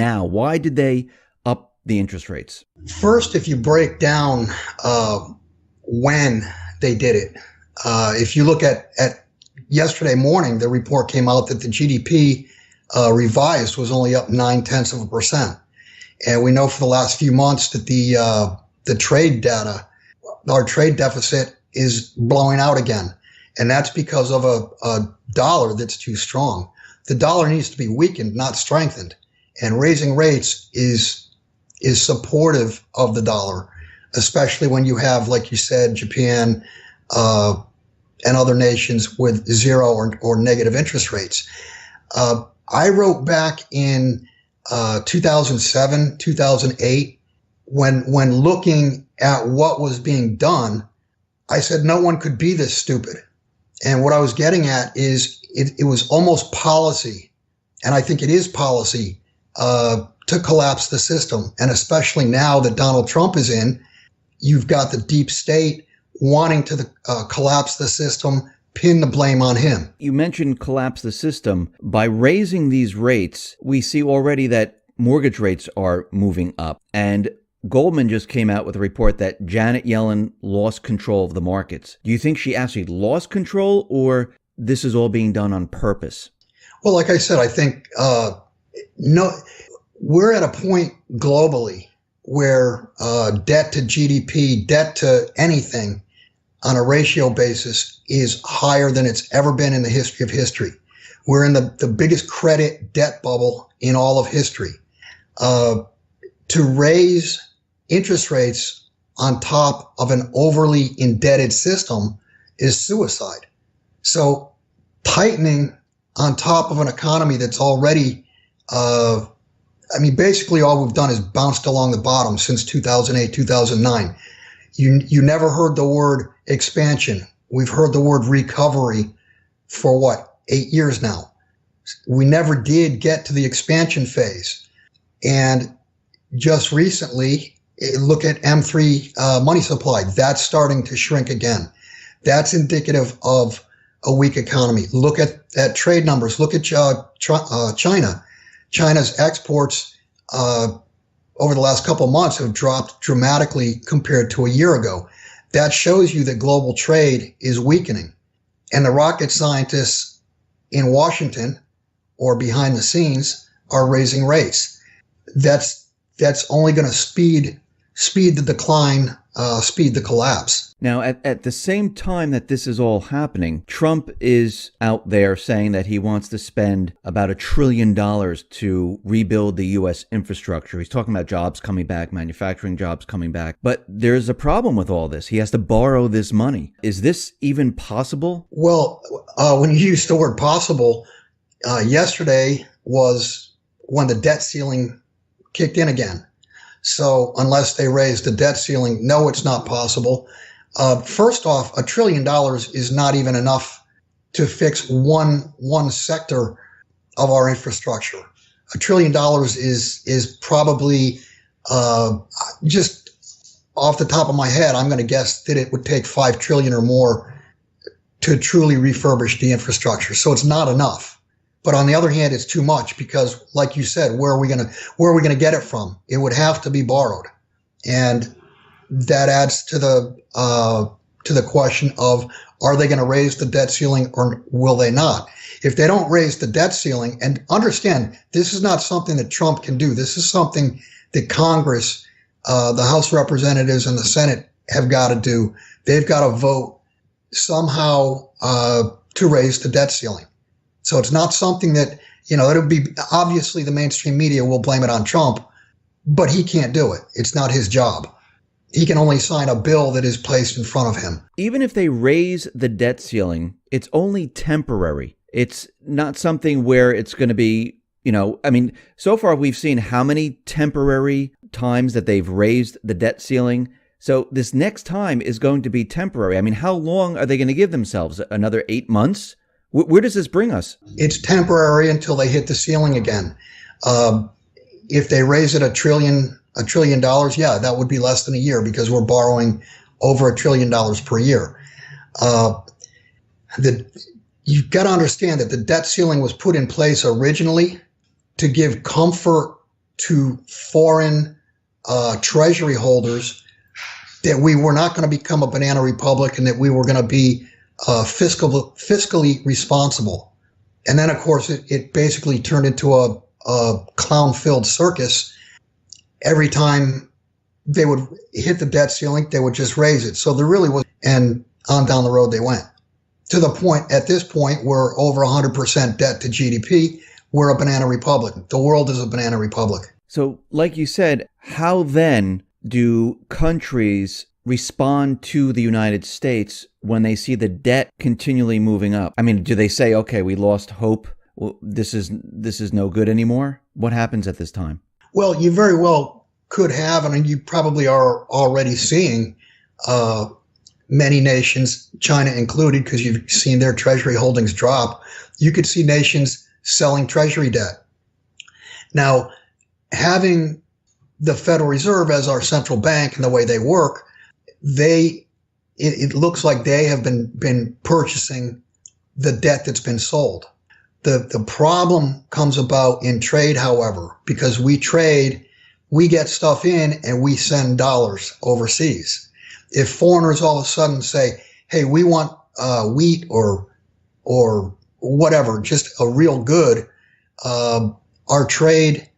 now? Why did they up the interest rates? First, if you break down when they did it, if you look at yesterday morning, the report came out that the GDP revised was only up 0.9%. And we know for the last few months that the trade data, our trade deficit is blowing out again. And that's because of a dollar that's too strong. The dollar needs to be weakened, not strengthened. And raising rates is supportive of the dollar, especially when you have, like you said, Japan and other nations with zero or negative interest rates. I wrote back in 2007, 2008, when looking at what was being done, I said no one could be this stupid. And what I was getting at is it was almost policy, and I think it is policy, to collapse the system. And especially now that Donald Trump is in, you've got the deep state wanting to collapse the system, pin the blame on him. You mentioned collapse the system. By raising these rates, we see already that mortgage rates are moving up. And Goldman just came out with a report that Janet Yellen lost control of the markets. Do you think she actually lost control, or this is all being done on purpose? Well, like I said, I think no, we're at a point globally where debt to GDP, debt to anything on a ratio basis is higher than it's ever been in the history of history. We're in the biggest credit debt bubble in all of history. To raise interest rates on top of an overly indebted system is suicide. So tightening on top of an economy that's already, basically all we've done is bounced along the bottom since 2008, 2009. You never heard the word expansion. We've heard the word recovery for 8 years now. We never did get to the expansion phase. And just recently, look at M3 money supply. That's starting to shrink again. That's indicative of a weak economy. Look at trade numbers. Look at China. China's exports over the last couple of months have dropped dramatically compared to a year ago. That shows you that global trade is weakening. And the rocket scientists in Washington or behind the scenes are raising rates. That's only going to speed the decline, speed the collapse. Now, at the same time that this is all happening, Trump is out there saying that he wants to spend about $1 trillion to rebuild the U.S. infrastructure. He's talking about jobs coming back, manufacturing jobs coming back. But there's a problem with all this. He has to borrow this money. Is this even possible? Well, when you use the word possible, yesterday was when the debt ceiling kicked in again. So unless they raise the debt ceiling, no, it's not possible. First off, $1 trillion is not even enough to fix one sector of our infrastructure. $1 trillion is probably, just off the top of my head, I'm going to guess that it would take 5 trillion or more to truly refurbish the infrastructure. So it's not enough. But on the other hand, it's too much because, like you said, where are we going to get it from? It would have to be borrowed. And that adds to the question of, are they going to raise the debt ceiling or will they not? If they don't raise the debt ceiling, and understand, this is not something that Trump can do. This is something that Congress, the House of Representatives and the Senate have got to do. They've got to vote somehow to raise the debt ceiling. So it's not something that, it'll be, obviously the mainstream media will blame it on Trump, but he can't do it. It's not his job. He can only sign a bill that is placed in front of him. Even if they raise the debt ceiling, it's only temporary. It's not something where it's going to be, so far we've seen how many temporary times that they've raised the debt ceiling. So this next time is going to be temporary. How long are they going to give themselves? Another 8 months? Where does this bring us? It's temporary until they hit the ceiling again. If they raise it $1 trillion, yeah, that would be less than a year because we're borrowing over $1 trillion per year. You've got to understand that the debt ceiling was put in place originally to give comfort to foreign treasury holders that we were not going to become a banana republic and that we were going to be fiscally responsible. And then, of course, it basically turned into a clown-filled circus. Every time they would hit the debt ceiling, they would just raise it. So there really was, and on down the road they went. To the point, at this point, we're over 100% debt to GDP. We're a banana republic. The world is a banana republic. So, like you said, how then do countries respond to the United States when they see the debt continually moving up? I mean, do they say, okay, we lost hope, well, this is no good anymore? What happens at this time? Well, you very well could have, and you probably are already seeing many nations, China included, because you've seen their treasury holdings drop. You could see nations selling treasury debt. Now, having the Federal Reserve as our central bank and the way they work, it looks like they have been purchasing the debt that's been sold. The problem comes about in trade, however, because we trade, we get stuff in and we send dollars overseas. If foreigners all of a sudden say, hey, we want wheat or whatever, just a real good, our trade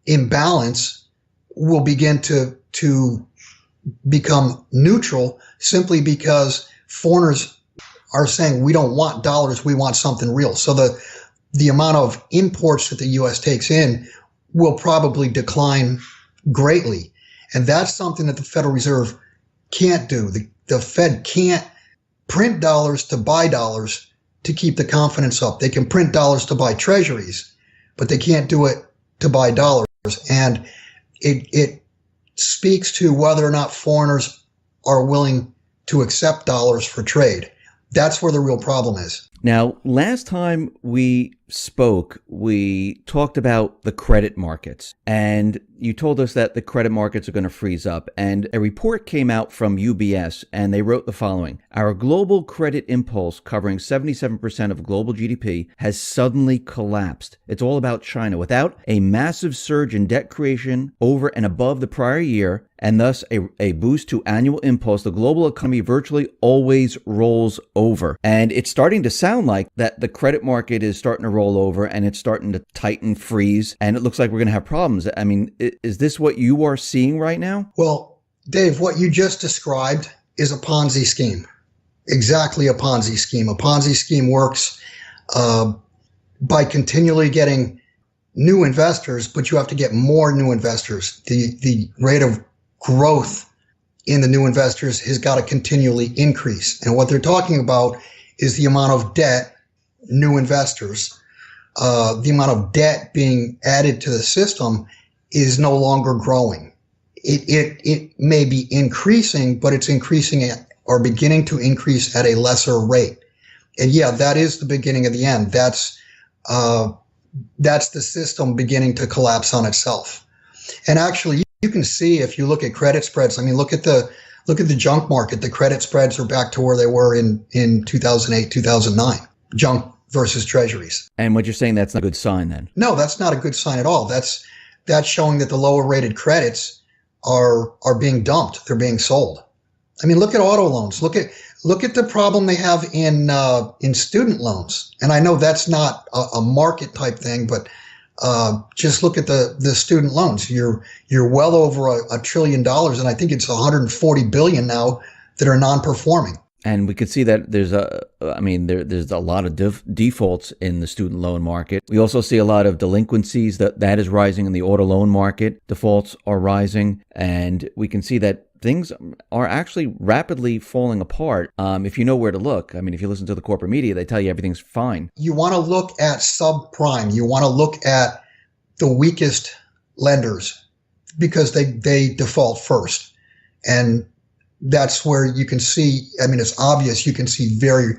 imbalance will begin to become neutral simply because foreigners are saying we don't want dollars, we want something real. So the amount of imports that the U.S. takes in will probably decline greatly. And that's something that the Federal Reserve can't do. The Fed can't print dollars to buy dollars to keep the confidence up. They can print dollars to buy treasuries, but they can't do it to buy dollars. And it speaks to whether or not foreigners are willing to accept dollars for trade. That's where the real problem is. Now, last time we spoke, we talked about the credit markets, and you told us that the credit markets are going to freeze up. And a report came out from UBS, and they wrote the following: our global credit impulse, covering 77% of global GDP, has suddenly collapsed. It's all about China. Without a massive surge in debt creation over and above the prior year, and thus a boost to annual impulse, the global economy virtually always rolls over. And it's starting to sound like that the credit market is starting to roll over and it's starting to tighten, freeze, and it looks like we're going to have problems. I mean, is this what you are seeing right now? Well, Dave, what you just described is a Ponzi scheme. Exactly a Ponzi scheme. A Ponzi scheme works by continually getting new investors, but you have to get more new investors. The rate of growth in the new investors has got to continually increase. And what they're talking about is the amount of debt, new investors, the amount of debt being added to the system is no longer growing. It may be increasing, but it's increasing or beginning to increase at a lesser rate. And yeah, that is the beginning of the end. That's the system beginning to collapse on itself. And actually, you can see if you look at credit spreads. I mean, look at the junk market. The credit spreads are back to where they were in 2008, 2009. Junk versus treasuries. And what you're saying, that's not a good sign then? No, that's not a good sign at all. That's showing that the lower rated credits are being dumped. They're being sold. I mean, look at auto loans. Look at the problem they have in student loans. And I know that's not a market type thing, but just look at the student loans. You're well over $1 trillion, and I think it's 140 billion now that are non-performing. And we could see that there's a lot of defaults in the student loan market. We also see a lot of delinquencies that is rising in the auto loan market. Defaults are rising, and we can see that things are actually rapidly falling apart if you know where to look. I mean, if you listen to the corporate media, they tell you everything's fine. You want to look at subprime. You want to look at the weakest lenders because they default first. And that's where you can see, I mean, it's obvious, you can see very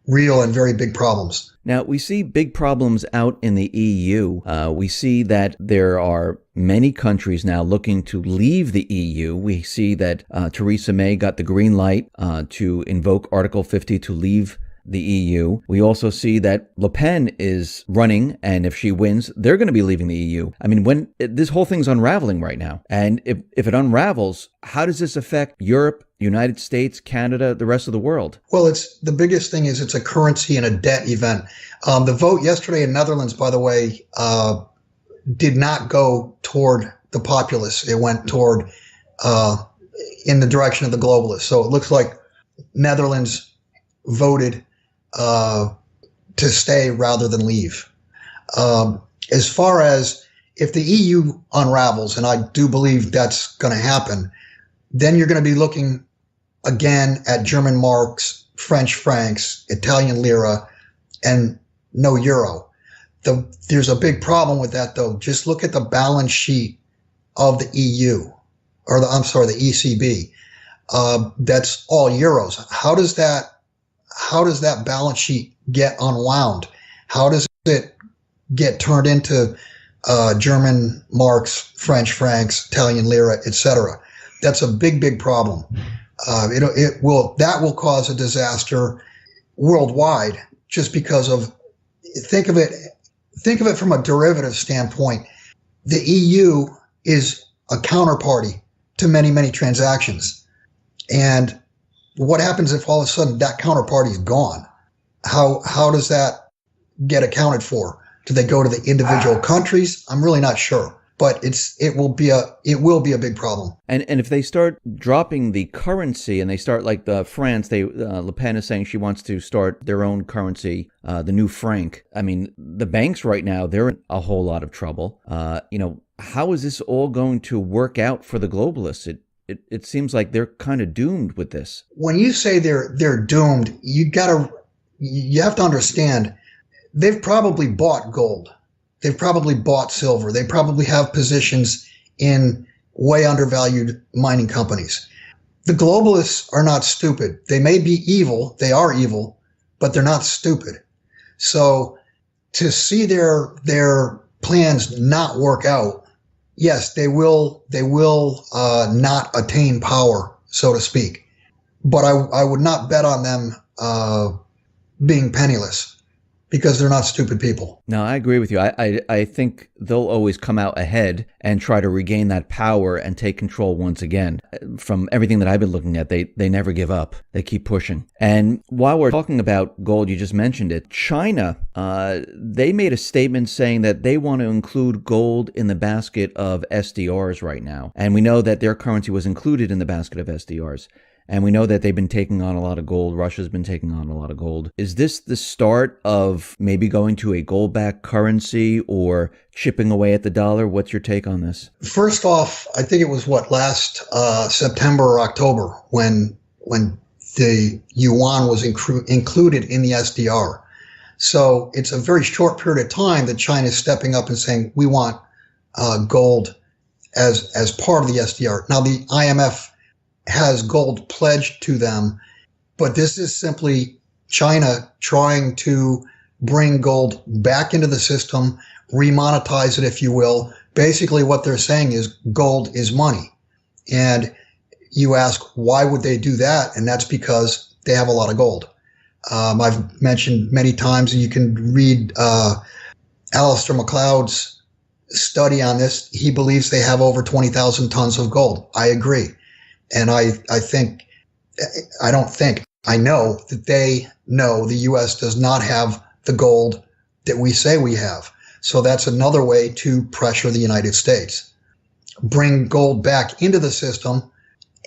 real and very big problems. Now, we see big problems out in the EU. We see that there are many countries now looking to leave the EU. We see that Theresa May got the green light to invoke Article 50 to leave the EU. We also see that Le Pen is running, and if she wins, they're going to be leaving the EU. I mean, this whole thing's unraveling right now. And if it unravels, how does this affect Europe, United States, Canada, the rest of the world? Well, the biggest thing is it's a currency and a debt event. The vote yesterday in Netherlands, by the way, did not go toward the populace. It went toward in the direction of the globalists. So it looks like Netherlands voted to stay rather than leave. As far as if the EU unravels, and I do believe that's going to happen, then you're going to be looking again at German marks, French francs, Italian lira, and no euro. There's a big problem with that, though. Just look at the balance sheet of the EU, or the ECB. That's all euros. How does that balance sheet get unwound? How does it get turned into German marks, French francs, Italian lira, etc.? That's a big problem. That will cause a disaster worldwide, just because of, think of it from a derivative standpoint. The EU is a counterparty to many transactions. And what happens if all of a sudden that counterparty is gone? How does that get accounted for? Do they go to the individual countries? I'm really not sure. But it will be a big problem. And if they start dropping the currency, and they start like France, Le Pen is saying she wants to start their own currency, the new franc. I mean, the banks right now, they're in a whole lot of trouble. How is this all going to work out for the globalists? It seems like they're kind of doomed with this. When you say they're doomed, you have to understand they've probably bought gold. They've probably bought silver. They probably have positions in way undervalued mining companies. The globalists are not stupid. They may be evil. They are evil, but they're not stupid. So to see their plans not work out, yes, they will not attain power, so to speak. But I would not bet on them being penniless, because they're not stupid people. No, I agree with you. I think they'll always come out ahead and try to regain that power and take control once again. From everything that I've been looking at, they never give up. They keep pushing. And while we're talking about gold, you just mentioned it, China, they made a statement saying that they want to include gold in the basket of SDRs right now. And we know that their currency was included in the basket of SDRs. And we know that they've been taking on a lot of gold. Russia's been taking on a lot of gold. Is this the start of maybe going to a gold-backed currency or chipping away at the dollar? What's your take on this? First off, I think it was last September or October when the yuan was included in the SDR. So it's a very short period of time that China is stepping up and saying, we want gold as part of the SDR. Now, the IMF has gold pledged to them, but this is simply China trying to bring gold back into the system, remonetize it, if you will. Basically, what they're saying is gold is money. And you ask, why would they do that? And that's because they have a lot of gold. I've mentioned many times, and you can read Alistair MacLeod's study on this. He believes they have over 20,000 tons of gold. I agree. And I know that they know the U.S. does not have the gold that we say we have. So that's another way to pressure the United States. Bring gold back into the system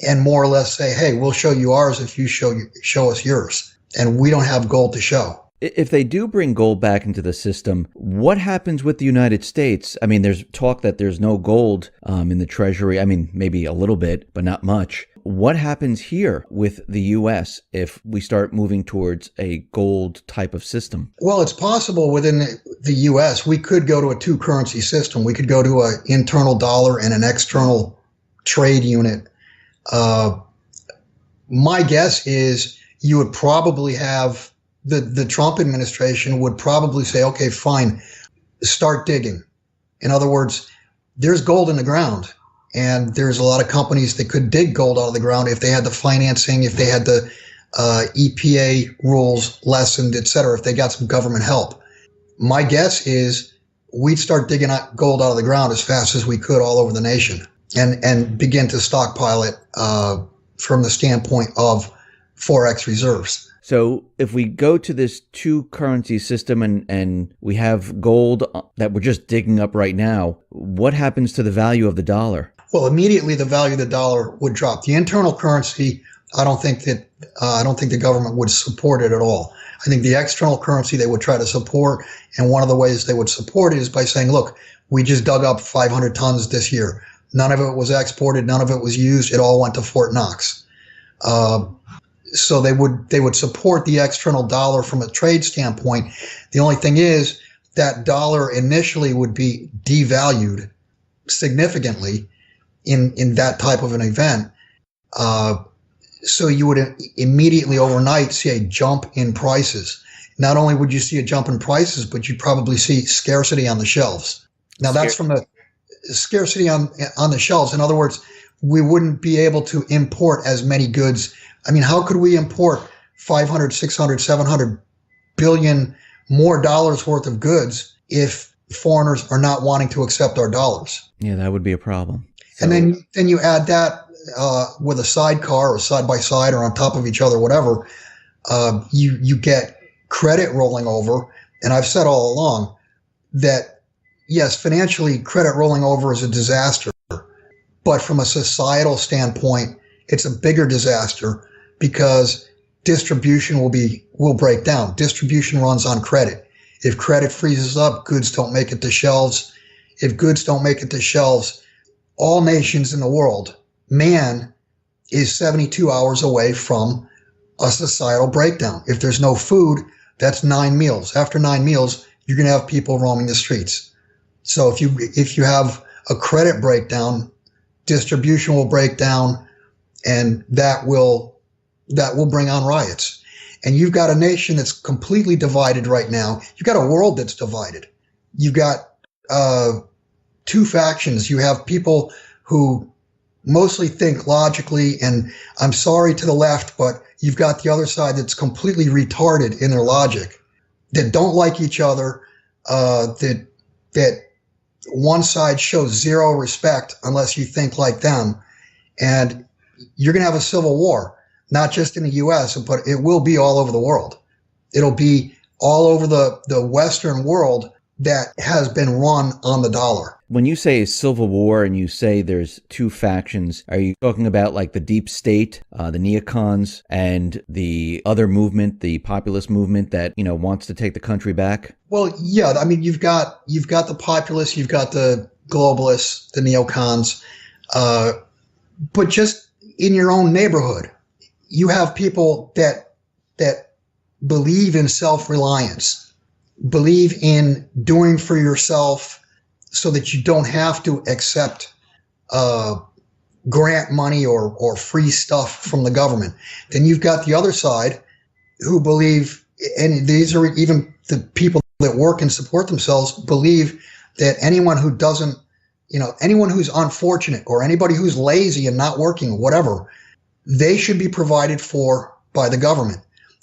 and more or less say, hey, we'll show you ours if you show us yours. And we don't have gold to show. If they do bring gold back into the system, what happens with the United States? I mean, there's talk that there's no gold in the Treasury. I mean, maybe a little bit, but not much. What happens here with the U.S. if we start moving towards a gold type of system? Well, it's possible within the U.S. we could go to a two-currency system. We could go to an internal dollar and an external trade unit. My guess is you would probably have the Trump administration would probably say, okay, fine, start digging. In other words, there's gold in the ground, and there's a lot of companies that could dig gold out of the ground if they had the financing, if they had the EPA rules lessened, et cetera, if they got some government help. My guess is we'd start digging out gold out of the ground as fast as we could all over the nation and begin to stockpile it from the standpoint of Forex reserves. So if we go to this two currency system and we have gold that we're just digging up right now, what happens to the value of the dollar? Well, immediately the value of the dollar would drop. The internal currency, I don't think the government would support it at all. I think the external currency they would try to support, and one of the ways they would support it is by saying, look, we just dug up 500 tons this year. None of it was exported. None of it was used. It all went to Fort Knox. So they would support the external dollar from a trade standpoint. The only thing is that dollar initially would be devalued significantly in that type of an event. So you would immediately overnight see a jump in prices. Not only would you see a jump in prices, but you'd probably see scarcity on the shelves. Now that's from the scarcity on the shelves. In other words, we wouldn't be able to import as many goods. I mean, how could we import 500, 600, 700 billion more dollars worth of goods if foreigners are not wanting to accept our dollars? Yeah, that would be a problem. So, and then you add that with a sidecar or side by side or on top of each other, whatever, you get credit rolling over. And I've said all along that, yes, financially, credit rolling over is a disaster. But from a societal standpoint, it's a bigger disaster because distribution will break down. Distribution runs on credit. If credit freezes up, goods don't make it to shelves. If goods don't make it to shelves, all nations in the world, man is 72 hours away from a societal breakdown. If there's no food, that's 9 meals. After 9 meals, you're going to have people roaming the streets. So if you have a credit breakdown, distribution will break down, and that will bring on riots. And you've got a nation that's completely divided right now. You've got a world that's divided. You've got two factions. You have people who mostly think logically, and I'm sorry to the left, but you've got the other side that's completely retarded in their logic, that don't like each other, that one side shows zero respect unless you think like them. And you're going to have a civil war, not just in the U.S., but it will be all over the world. It'll be all over the Western world that has been run on the dollar. When you say civil war and you say there's two factions, are you talking about like the deep state, the neocons, and the other movement, the populist movement that, wants to take the country back? Well, yeah. I mean, you've got the populists, you've got the globalists, the neocons, but just in your own neighborhood, you have people that believe in self-reliance, believe in doing for yourself so that you don't have to accept grant money or free stuff from the government. Then you've got the other side who believe, and these are even the people that work and support themselves, believe that anyone who doesn't, anyone who's unfortunate or anybody who's lazy and not working, whatever, they should be provided for by the government.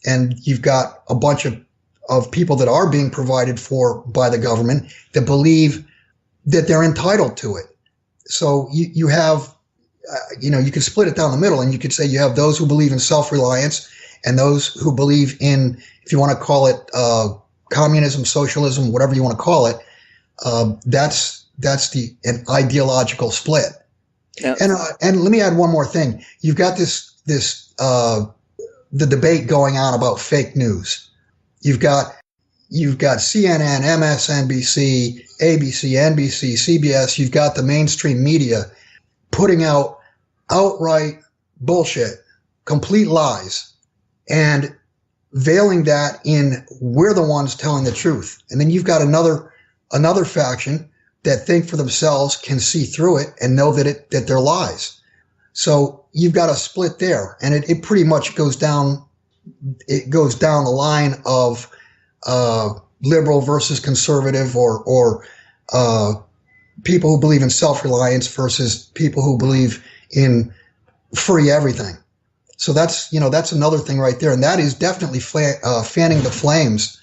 And you've got a bunch of people that are being provided for by the government that believe that they're entitled to it. So you have, you could split it down the middle, and you could say you have those who believe in self-reliance and those who believe in, if you want to call it communism, socialism, whatever you want to call it, that's an ideological split. Yeah. And let me add one more thing. You've got the debate going on about fake news. You've got CNN, MSNBC, ABC, NBC, CBS. You've got the mainstream media putting out outright bullshit, complete lies, and veiling that in we're the ones telling the truth. And then you've got another faction that think for themselves, can see through it and know that they're lies. So you've got a split there, and it pretty much goes down. It goes down the line of liberal versus conservative, or people who believe in self-reliance versus people who believe in free everything. So that's another thing right there. And that is definitely fanning the flames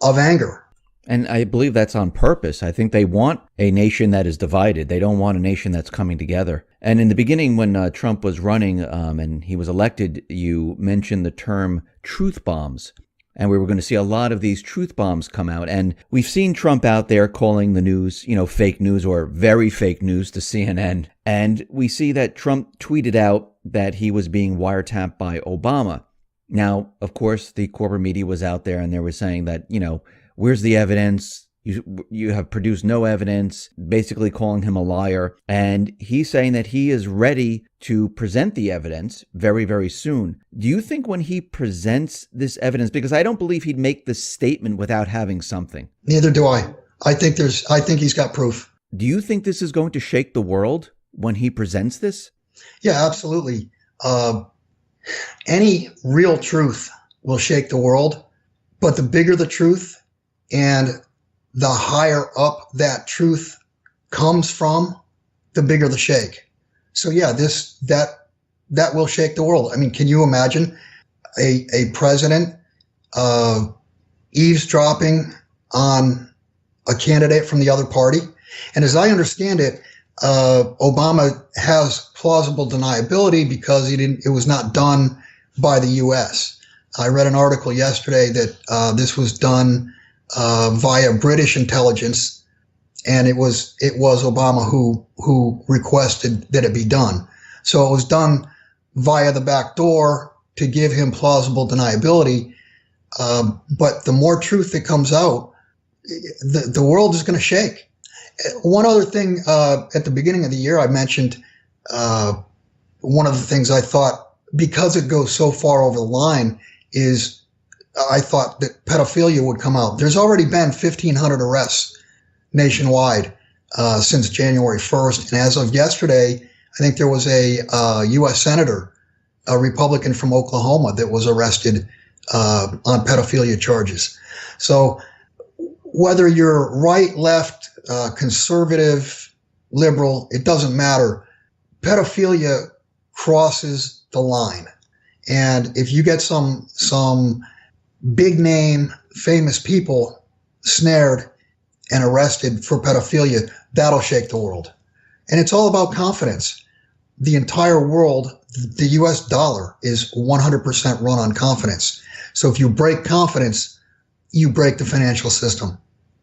of anger. And I believe that's on purpose. I think they want a nation that is divided. They don't want a nation that's coming together. And in the beginning, when Trump was running and he was elected, you mentioned the term truth bombs. And we were going to see a lot of these truth bombs come out. And we've seen Trump out there calling the news, fake news or very fake news to CNN. And we see that Trump tweeted out that he was being wiretapped by Obama. Now, of course, the corporate media was out there and they were saying that, where's the evidence? You have produced no evidence, basically calling him a liar. And he's saying that he is ready to present the evidence very, very soon. Do you think when he presents this evidence, because I don't believe he'd make this statement without having something. Neither do I. I think he's got proof. Do you think this is going to shake the world when he presents this? Yeah, absolutely. Any real truth will shake the world, but the bigger the truth and the higher up that truth comes from, the bigger the shake. So yeah, that will shake the world. I mean, can you imagine a president eavesdropping on a candidate from the other party? And as I understand it, Obama has plausible deniability because it was not done by the U.S. I read an article yesterday that this was done via British intelligence, and it was Obama who requested that it be done. So it was done via the back door to give him plausible deniability. But the more truth that comes out, the world is going to shake. One other thing, at the beginning of the year, I mentioned one of the things I thought, because it goes so far over the line, is I thought that pedophilia would come out. There's already been 1,500 arrests nationwide since January 1st. And as of yesterday, I think there was a U.S. senator, a Republican from Oklahoma, that was arrested on pedophilia charges. So whether you're right, left, conservative, liberal, it doesn't matter. Pedophilia crosses the line. And if you get some big name, famous people snared and arrested for pedophilia, that'll shake the world. And it's all about confidence. The entire world, the US dollar is 100% run on confidence. So if you break confidence, you break the financial system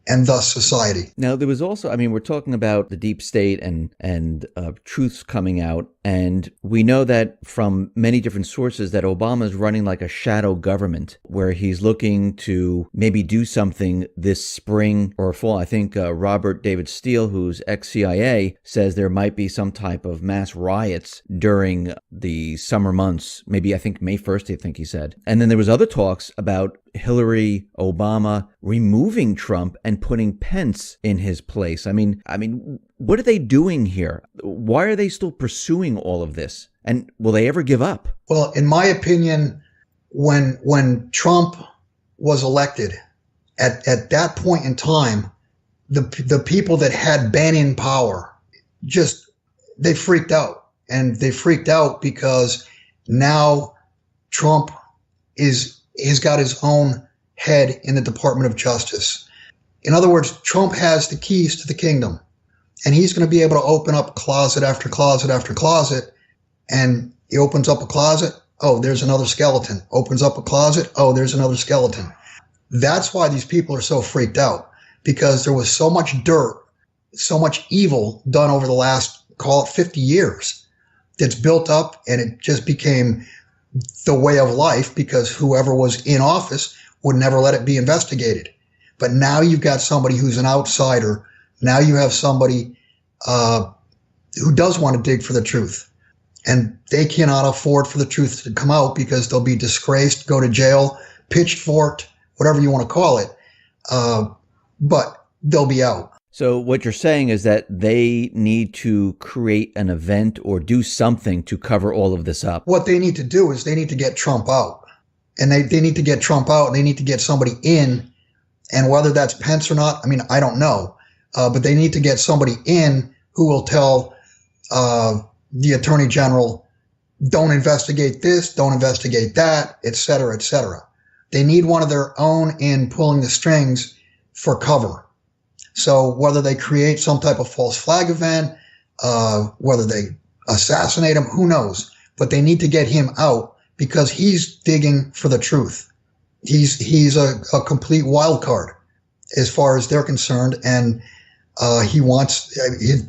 and thus society. Now, there was also, we're talking about the deep state and truths coming out. And we know that from many different sources that Obama is running like a shadow government where he's looking to maybe do something this spring or fall. I think Robert David Steele, who's ex-CIA, says there might be some type of mass riots during the summer months. Maybe I think May 1st, I think he said. And then there was other talks about Hillary, Obama removing Trump and putting Pence in his place. I mean, what are they doing here? Why are they still pursuing all of this? And will they ever give up? Well, in my opinion, when Trump was elected, at that point in time, the people that had been in power they freaked out. And they freaked out because now Trump has got his own head in the Department of Justice. In other words, Trump has the keys to the kingdom, and he's going to be able to open up closet after closet after closet. And he opens up a closet. Oh, there's another skeleton. Opens up a closet. Oh, there's another skeleton. That's why these people are so freaked out, because there was so much dirt, so much evil done over the last, call it 50 years, that's built up, and it just became the way of life because whoever was in office would never let it be investigated. But now you've got somebody who's an outsider. Now you have somebody who does want to dig for the truth. And they cannot afford for the truth to come out because they'll be disgraced, go to jail, pitchforked, whatever you want to call it. But they'll be out. So what you're saying is that they need to create an event or do something to cover all of this up. What they need to do is they need to get Trump out. And they need to get Trump out, and they need to get somebody in. And whether that's Pence or not, I don't know. But they need to get somebody in who will tell the Attorney General don't investigate this, don't investigate that, et cetera, et cetera. They need one of their own in pulling the strings for cover. So whether they create some type of false flag event, whether they assassinate him, who knows? But they need to get him out because he's digging for the truth. He's a complete wild card as far as they're concerned, and he wants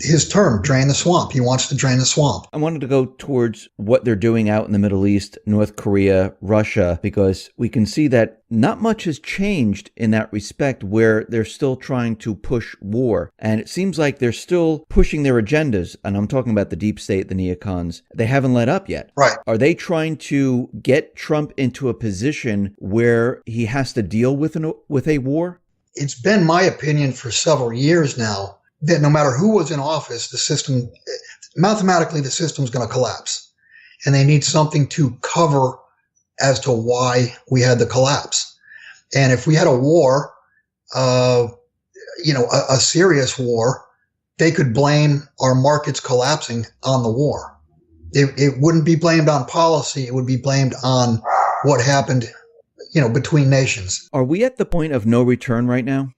his term, drain the swamp. He wants to drain the swamp. I wanted to go towards what they're doing out in the Middle East, North Korea, Russia, because we can see that not much has changed in that respect where they're still trying to push war. And it seems like they're still pushing their agendas. And I'm talking about the deep state, the neocons. They haven't let up yet. Right. Are they trying to get Trump into a position where he has to deal with a war? It's been my opinion for several years now that no matter who was in office, the system, mathematically, the system's going to collapse. And they need something to cover as to why we had the collapse. And if we had a war, a serious war, they could blame our markets collapsing on the war. It wouldn't be blamed on policy. It would be blamed on what happened between nations. Are we at the point of no return right now?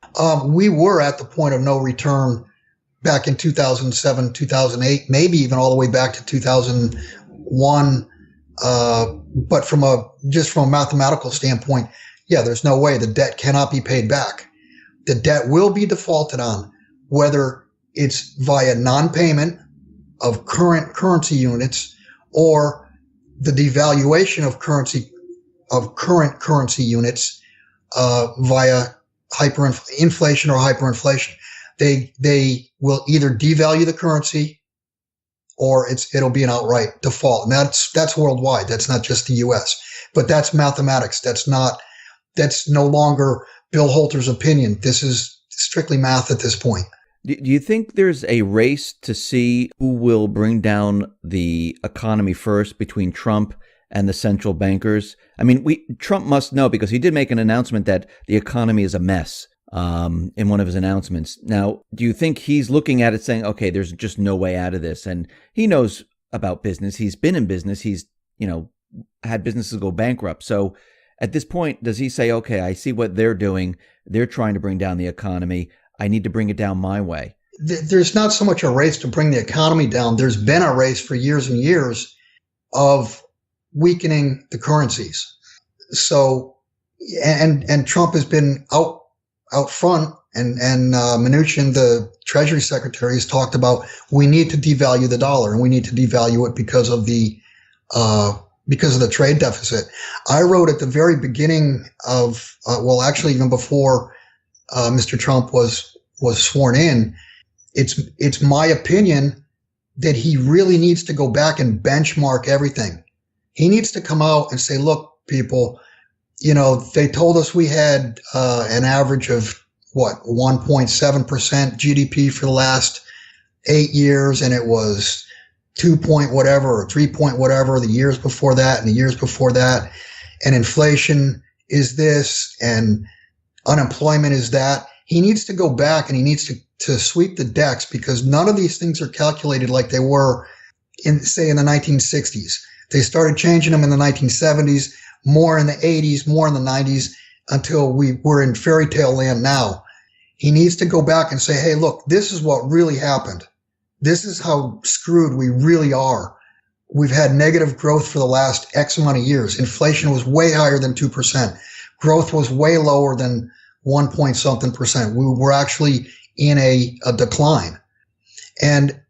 We were at the point of no return back in 2007, 2008, maybe even all the way back to 2001. But from a mathematical standpoint, yeah, there's no way. The debt cannot be paid back. The debt will be defaulted on, whether it's via non-payment of current currency units or the devaluation of current currency units via inflation or hyperinflation. They will either devalue the currency or it'll be an outright default. And that's worldwide. That's not just the US. But that's mathematics. That's no longer Bill Holter's opinion. This is strictly math at this point. Do you think there's a race to see who will bring down the economy first between Trump and the central bankers? I mean, Trump must know because he did make an announcement that the economy is a mess in one of his announcements. Now, do you think he's looking at it saying, okay, there's just no way out of this? And he knows about business. He's been in business. He's, had businesses go bankrupt. So at this point, does he say, okay, I see what they're doing. They're trying to bring down the economy. I need to bring it down my way. There's not so much a race to bring the economy down. There's been a race for years and years of weakening the currencies. So, and Trump has been out front, and Mnuchin, the Treasury Secretary, has talked about we need to devalue the dollar and we need to devalue it because of the trade deficit. I wrote at the very beginning of, actually even before Mr. Trump was sworn in, it's my opinion that he really needs to go back and benchmark everything. He needs to come out and say, look, people, they told us we had an average of 1.7% GDP for the last 8 years, and it was 2 point whatever or 3 point whatever the years before that and the years before that. And inflation is this and unemployment is that. He needs to go back and he needs to sweep the decks because none of these things are calculated like they were in the 1960s. They started changing them in the 1970s, more in the 80s, more in the 90s, until we're in fairy tale land now. He needs to go back and say, hey, look, this is what really happened. This is how screwed we really are. We've had negative growth for the last X amount of years. Inflation was way higher than 2%. Growth was way lower than 1 point something percent. We were actually in a decline. And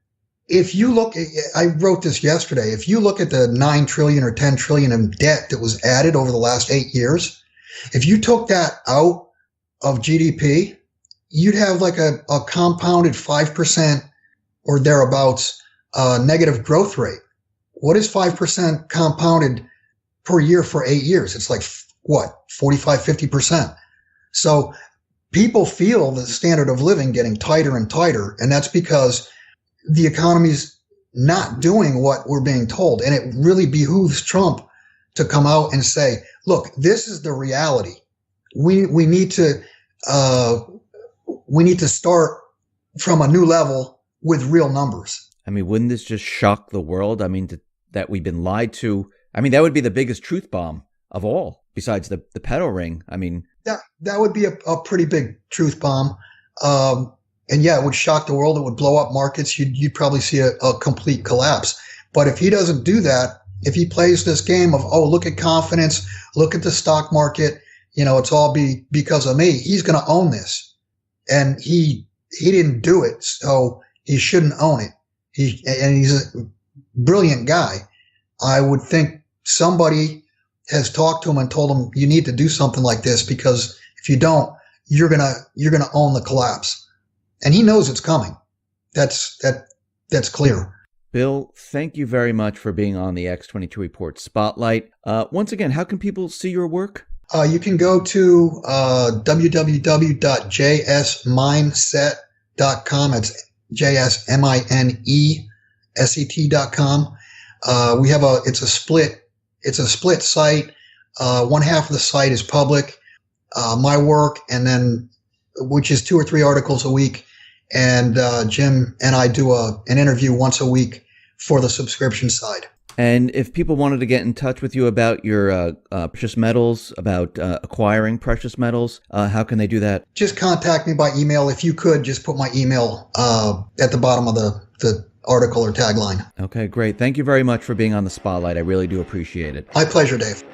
if you look, I wrote this yesterday, if you look at the 9 trillion or 10 trillion in debt that was added over the last 8 years, if you took that out of GDP, you'd have like a compounded 5% or thereabouts negative growth rate. What is 5% compounded per year for 8 years? It's like, 45, 50%. So people feel the standard of living getting tighter and tighter, and that's because the economy's not doing what we're being told. And it really behooves Trump to come out and say, look, this is the reality. We need to start from a new level with real numbers. I mean, wouldn't this just shock the world? I mean, that we've been lied to. I mean, that would be the biggest truth bomb of all, besides the pedal ring. I mean, that would be a pretty big truth bomb. And yeah, it would shock the world. It would blow up markets. You'd probably see a complete collapse. But if he doesn't do that, if he plays this game of, oh, look at confidence, look at the stock market, it's all because of me, he's going to own this. And he didn't do it, so he shouldn't own it. He's a brilliant guy. I would think somebody has talked to him and told him, you need to do something like this, because if you don't, you're gonna own the collapse. And he knows it's coming. That's clear. Bill, thank you very much for being on the X22 Report Spotlight. Once again, how can people see your work? You can go to www.jsmindset.com. It's JSMINESET.com. We have it's a split site. One half of the site is public, my work, and then which is 2 or 3 articles a week. And Jim and I do an interview once a week for the subscription side. And if people wanted to get in touch with you about your precious metals, about acquiring precious metals, how can they do that? Just contact me by email. If you could, just put my email at the bottom of the article or tagline. Okay, great. Thank you very much for being on the Spotlight. I really do appreciate it. My pleasure, Dave.